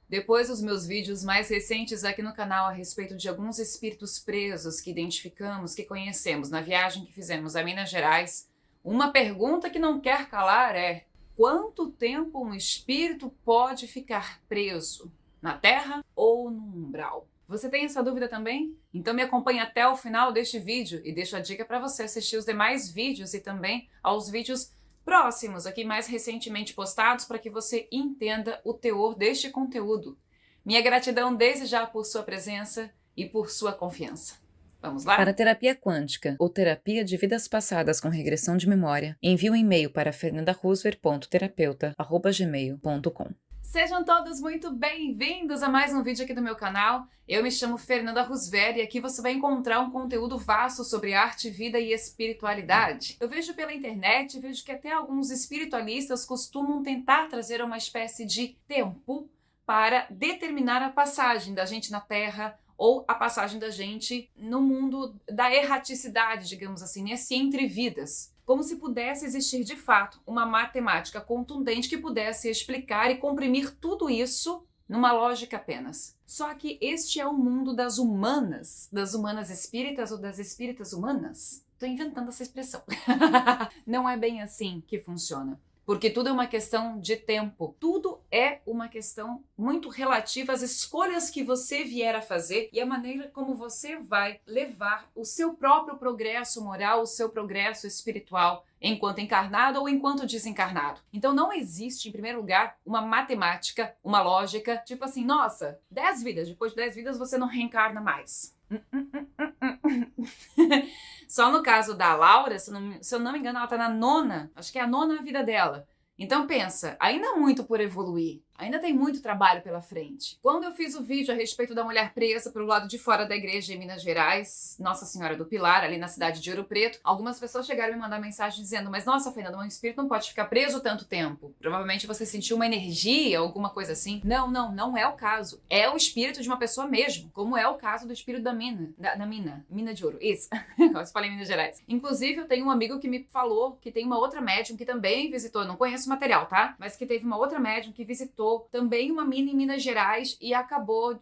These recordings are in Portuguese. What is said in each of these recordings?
Depois dos meus vídeos mais recentes aqui no canal a respeito de alguns espíritos presos que identificamos, que conhecemos na viagem que fizemos a Minas Gerais, uma pergunta que não quer calar é: quanto tempo um espírito pode ficar preso? Na Terra ou no umbral? Você tem essa dúvida também? Então me acompanhe até o final deste vídeo e deixo a dica para você assistir os demais vídeos e também aos vídeos próximos, aqui mais recentemente postados, para que você entenda o teor deste conteúdo. Minha gratidão desde já por sua presença e por sua confiança. Vamos lá? Para terapia quântica ou terapia de vidas passadas com regressão de memória, envie um e-mail para fernandahusver.terapeuta@gmail.com. Sejam todos muito bem-vindos a mais um vídeo aqui do meu canal. Eu me chamo Fernanda Husver e aqui você vai encontrar um conteúdo vasto sobre arte, vida e espiritualidade. Eu vejo pela internet, vejo que até alguns espiritualistas costumam tentar trazer uma espécie de tempo para determinar a passagem da gente na Terra ou a passagem da gente no mundo da erraticidade, digamos assim, nesse entre vidas. Como se pudesse existir de fato uma matemática contundente que pudesse explicar e comprimir tudo isso numa lógica apenas. Só que este é o mundo das humanas espíritas ou das espíritas humanas. Estou inventando essa expressão. Não é bem assim que funciona. Porque tudo é uma questão de tempo. Tudo é uma questão muito relativa às escolhas que você vier a fazer e a maneira como você vai levar o seu próprio progresso moral, o seu progresso espiritual, enquanto encarnado ou enquanto desencarnado. Então não existe, em primeiro lugar, uma matemática, uma lógica, tipo assim, nossa, 10 vidas, depois de 10 vidas você não reencarna mais. Só no caso da Laura, se eu não me engano, ela tá na nona, acho que é a nona vida dela. Então pensa, ainda há muito por evoluir, ainda tem muito trabalho pela frente. Quando eu fiz o vídeo a respeito da mulher presa pelo lado de fora da igreja em Minas Gerais, Nossa Senhora do Pilar, ali na cidade de Ouro Preto, algumas pessoas chegaram a me mandar mensagem dizendo: mas nossa, Fernanda, um espírito não pode ficar preso tanto tempo. Provavelmente você sentiu uma energia, alguma coisa assim. Não é o caso. É o espírito de uma pessoa mesmo, como é o caso do espírito da mina, mina de ouro, isso. Eu falei em Minas Gerais. Inclusive, eu tenho um amigo que me falou que tem uma outra médium que também visitou, não conheço o material, tá? Mas que teve uma outra médium que visitou também uma mina em Minas Gerais e acabou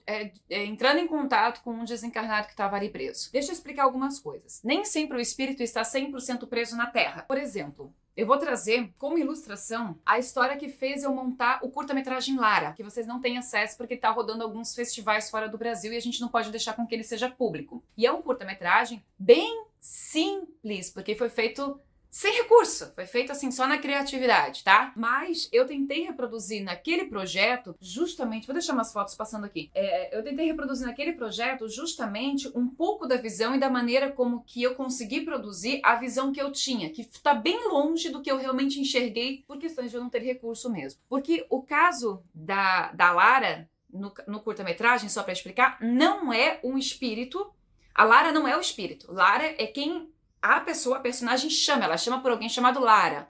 entrando em contato com um desencarnado que estava ali preso. Deixa eu explicar algumas coisas. Nem sempre o espírito está 100% preso na Terra. Por exemplo, eu vou trazer como ilustração a história que fez eu montar o curta-metragem Lara, que vocês não têm acesso porque está rodando alguns festivais fora do Brasil e a gente não pode deixar com que ele seja público. E é um curta-metragem bem simples, porque foi feito sem recurso, foi feito assim só na criatividade, tá? Mas eu tentei reproduzir naquele projeto justamente, vou deixar umas fotos passando aqui, eu tentei reproduzir naquele projeto justamente um pouco da visão e da maneira como que eu consegui produzir a visão que eu tinha, que tá bem longe do que eu realmente enxerguei por questões de eu não ter recurso mesmo. Porque o caso da Lara, no curta-metragem, só pra explicar, não é um espírito, a Lara não é o espírito, Lara é quem a personagem chama, ela chama por alguém chamado Lara.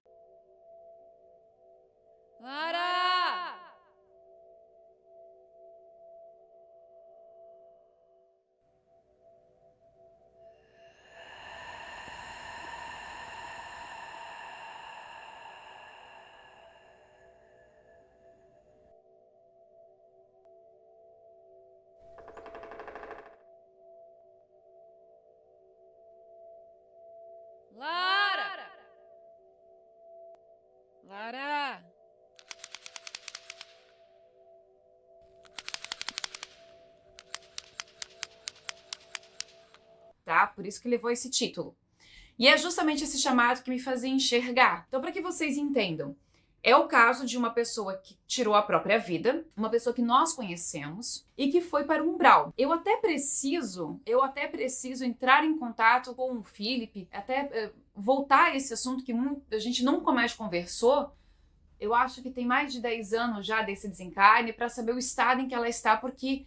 Lara! Lara! Lara! Tá? Por isso que levou esse título. E é justamente esse chamado que me fazia enxergar. Então, para que vocês entendam, é o caso de uma pessoa que tirou a própria vida, uma pessoa que nós conhecemos e que foi para o umbral. Eu até preciso entrar em contato com o Felipe, até voltar a esse assunto que a gente nunca mais conversou. Eu acho que tem mais de 10 anos já desse desencarne, para saber o estado em que ela está, porque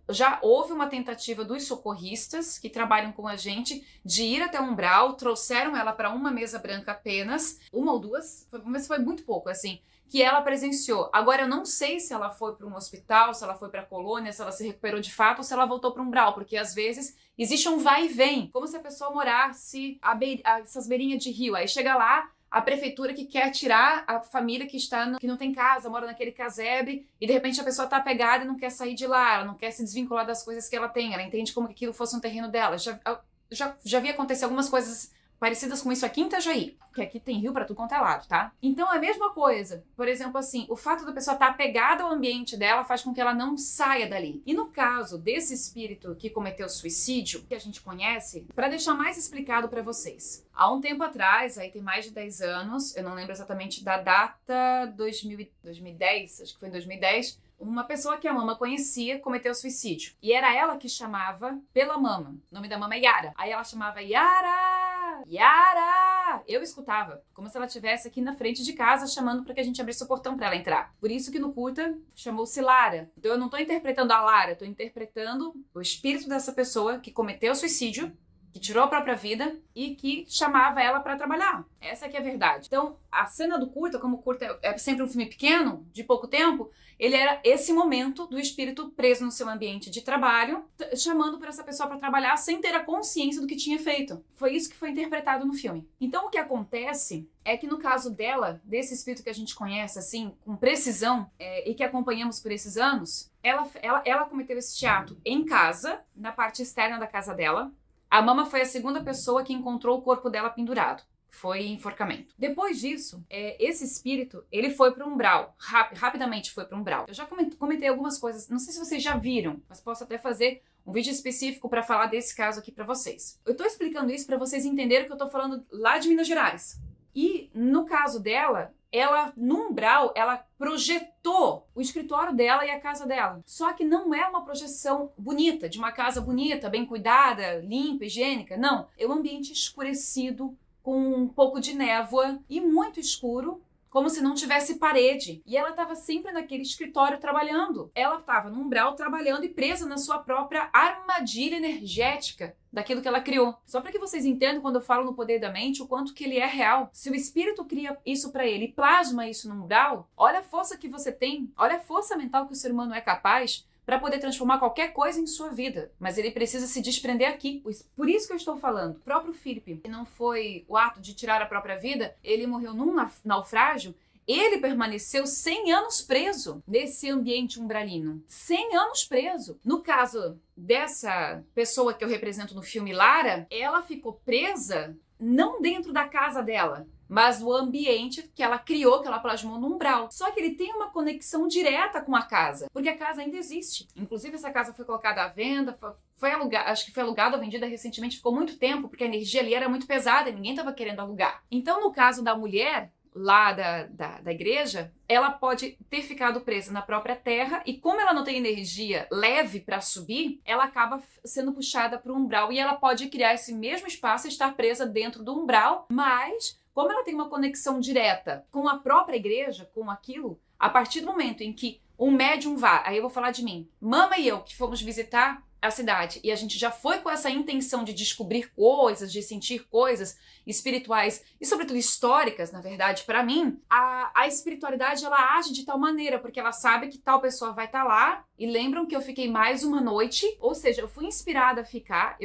já houve uma tentativa dos socorristas que trabalham com a gente de ir até o umbral, trouxeram ela para uma mesa branca apenas, uma ou duas, mas foi muito pouco, assim, que ela presenciou. Agora eu não sei se ela foi para um hospital, se ela foi para a colônia, se ela se recuperou de fato ou se ela voltou para o umbral, porque às vezes existe um vai e vem, como se a pessoa morasse essas beirinhas de rio, aí chega lá, a prefeitura que quer tirar a família que não tem casa, mora naquele casebre, e de repente a pessoa tá apegada e não quer sair de lá, ela não quer se desvincular das coisas que ela tem, ela entende como que aquilo fosse um terreno dela. Já vi acontecer algumas coisas parecidas com isso aqui em Itajaí, que aqui tem rio pra tudo quanto é lado, tá? Então é a mesma coisa. Por exemplo, assim, o fato da pessoa estar apegada ao ambiente dela faz com que ela não saia dali. E no caso desse espírito que cometeu suicídio, que a gente conhece, pra deixar mais explicado pra vocês. Há um tempo atrás, aí tem mais de 10 anos, eu não lembro exatamente da data, 2010, acho que foi em 2010, uma pessoa que a mama conhecia cometeu suicídio. E era ela que chamava pela mama. O nome da mama é Yara. Aí ela chamava Yara! Yara! Eu escutava, como se ela estivesse aqui na frente de casa chamando para que a gente abrisse o portão para ela entrar. Por isso que no curta chamou-se Lara. Então eu não tô interpretando a Lara, tô interpretando o espírito dessa pessoa que cometeu suicídio, que tirou a própria vida e que chamava ela para trabalhar. Essa que é a verdade. Então, a cena do curta, como o curta é sempre um filme pequeno, de pouco tempo, ele era esse momento do espírito preso no seu ambiente de trabalho, chamando para essa pessoa para trabalhar sem ter a consciência do que tinha feito. Foi isso que foi interpretado no filme. Então, o que acontece é que no caso dela, desse espírito que a gente conhece assim, com precisão, e que acompanhamos por esses anos, ela cometeu esse ato em casa, na parte externa da casa dela. A mama foi a segunda pessoa que encontrou o corpo dela pendurado. Foi enforcamento. Depois disso, esse espírito, ele foi para o umbral. Rapidamente foi para o umbral. Eu já comentei algumas coisas, não sei se vocês já viram, mas posso até fazer um vídeo específico para falar desse caso aqui para vocês. Eu tô explicando isso para vocês entenderem que eu tô falando lá de Minas Gerais. E no caso dela, ela, no umbral, ela projetou o escritório dela e a casa dela. Só que não é uma projeção bonita, de uma casa bonita, bem cuidada, limpa, higiênica. Não, é um ambiente escurecido, com um pouco de névoa e muito escuro, como se não tivesse parede. E ela estava sempre naquele escritório trabalhando. Ela estava no umbral trabalhando e presa na sua própria armadilha energética daquilo que ela criou. Só para que vocês entendam, quando eu falo no poder da mente, o quanto que ele é real. Se o espírito cria isso para ele e plasma isso no umbral, olha a força que você tem, olha a força mental que o ser humano é capaz para poder transformar qualquer coisa em sua vida. Mas ele precisa se desprender aqui. Por isso que eu estou falando. O próprio Felipe, que não foi o ato de tirar a própria vida, ele morreu num naufrágio, ele permaneceu 100 anos preso nesse ambiente umbralino. 100 anos preso. No caso dessa pessoa que eu represento no filme Lara, ela ficou presa não dentro da casa dela, mas o ambiente que ela criou, que ela plasmou no umbral. Só que ele tem uma conexão direta com a casa, porque a casa ainda existe. Inclusive, essa casa foi colocada à venda, foi alugada, acho que foi alugada ou vendida recentemente, ficou muito tempo, porque a energia ali era muito pesada e ninguém estava querendo alugar. Então, no caso da mulher, lá da igreja, ela pode ter ficado presa na própria terra e como ela não tem energia leve para subir, ela acaba sendo puxada para o umbral e ela pode criar esse mesmo espaço e estar presa dentro do umbral, mas como ela tem uma conexão direta com a própria igreja, com aquilo, a partir do momento em que um médium vá, aí eu vou falar de mim, Mama e eu que fomos visitar a cidade e a gente já foi com essa intenção de descobrir coisas, de sentir coisas espirituais e sobretudo históricas, na verdade, para mim, a espiritualidade ela age de tal maneira, porque ela sabe que tal pessoa vai estar lá e lembram que eu fiquei mais uma noite, ou seja, eu fui inspirada a ficar,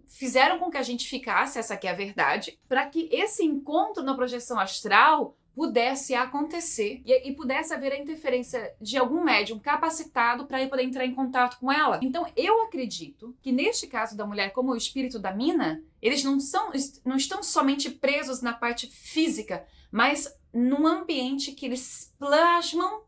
fizeram com que a gente ficasse, essa aqui é a verdade, para que esse encontro na projeção astral pudesse acontecer e pudesse haver a interferência de algum médium capacitado para poder entrar em contato com ela. Então, eu acredito que neste caso da mulher, como o espírito da mina, eles não estão somente presos na parte física, mas num ambiente que eles plasmam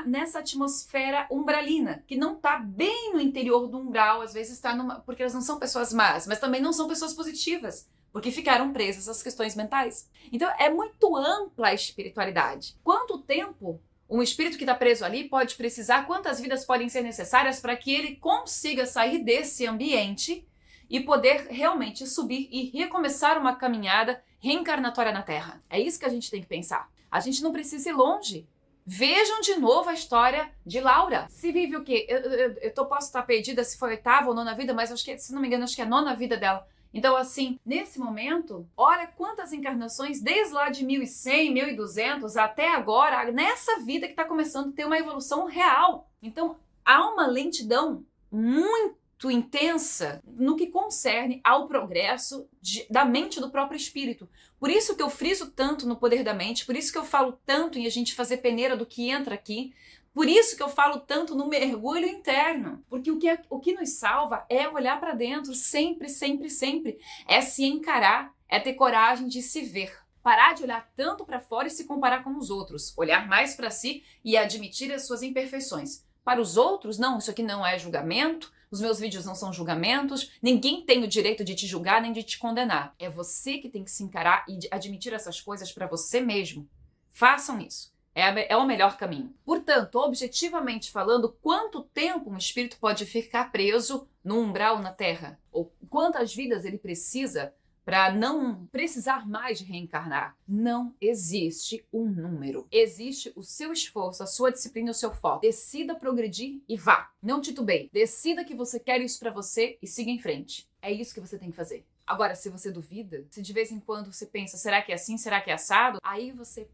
nessa atmosfera umbralina, que não está bem no interior do umbral, às vezes está porque elas não são pessoas más, mas também não são pessoas positivas, porque ficaram presas às questões mentais. Então é muito ampla a espiritualidade. Quanto tempo um espírito que está preso ali pode precisar, quantas vidas podem ser necessárias para que ele consiga sair desse ambiente e poder realmente subir e recomeçar uma caminhada reencarnatória na Terra. É isso que a gente tem que pensar. A gente não precisa ir longe. Vejam de novo a história de Laura. Se vive o quê? Posso estar perdida se foi a 8ª ou 9ª vida, mas acho que, se não me engano, acho que é a 9ª vida dela. Então, assim, nesse momento, olha quantas encarnações, desde lá de 1100, 1200 até agora, nessa vida que está começando a ter uma evolução real. Então, há uma lentidão muito muito intensa no que concerne ao progresso da mente do próprio espírito. Por isso que eu friso tanto no poder da mente, por isso que eu falo tanto em a gente fazer peneira do que entra aqui, por isso que eu falo tanto no mergulho interno, porque o que nos salva é olhar para dentro sempre, sempre, sempre, é se encarar, é ter coragem de se ver. Parar de olhar tanto para fora e se comparar com os outros, olhar mais para si e admitir as suas imperfeições. Para os outros, não, isso aqui não é julgamento, os meus vídeos não são julgamentos, ninguém tem o direito de te julgar nem de te condenar. É você que tem que se encarar e admitir essas coisas para você mesmo. Façam isso. É o melhor caminho. Portanto, objetivamente falando, quanto tempo um espírito pode ficar preso no umbral na Terra? Ou quantas vidas ele precisa para não precisar mais de reencarnar? Não existe um número. Existe o seu esforço, a sua disciplina e o seu foco. Decida progredir e vá. Não titubeie. Decida que você quer isso para você e siga em frente. É isso que você tem que fazer. Agora, se você duvida, se de vez em quando você pensa, será que é assim, será que é assado? Aí você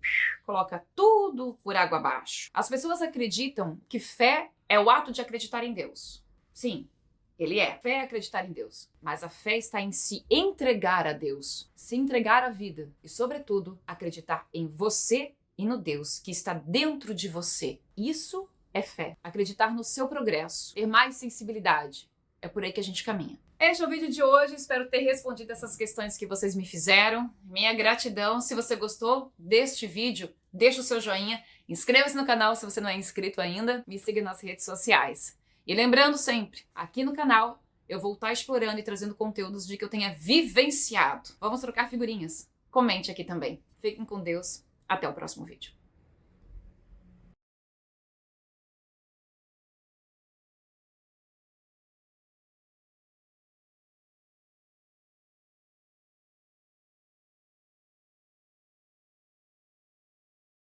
coloca tudo por água abaixo. As pessoas acreditam que fé é o ato de acreditar em Deus. Sim, ele é. Fé é acreditar em Deus. Mas a fé está em se entregar a Deus, se entregar à vida e, sobretudo, acreditar em você e no Deus que está dentro de você. Isso é fé. Acreditar no seu progresso, ter mais sensibilidade. É por aí que a gente caminha. Este é o vídeo de hoje, espero ter respondido essas questões que vocês me fizeram. Minha gratidão, se você gostou deste vídeo, deixa o seu joinha, inscreva-se no canal se você não é inscrito ainda, me siga nas redes sociais. E lembrando sempre, aqui no canal eu vou estar explorando e trazendo conteúdos de que eu tenha vivenciado. Vamos trocar figurinhas. Comente aqui também. Fiquem com Deus, até o próximo vídeo.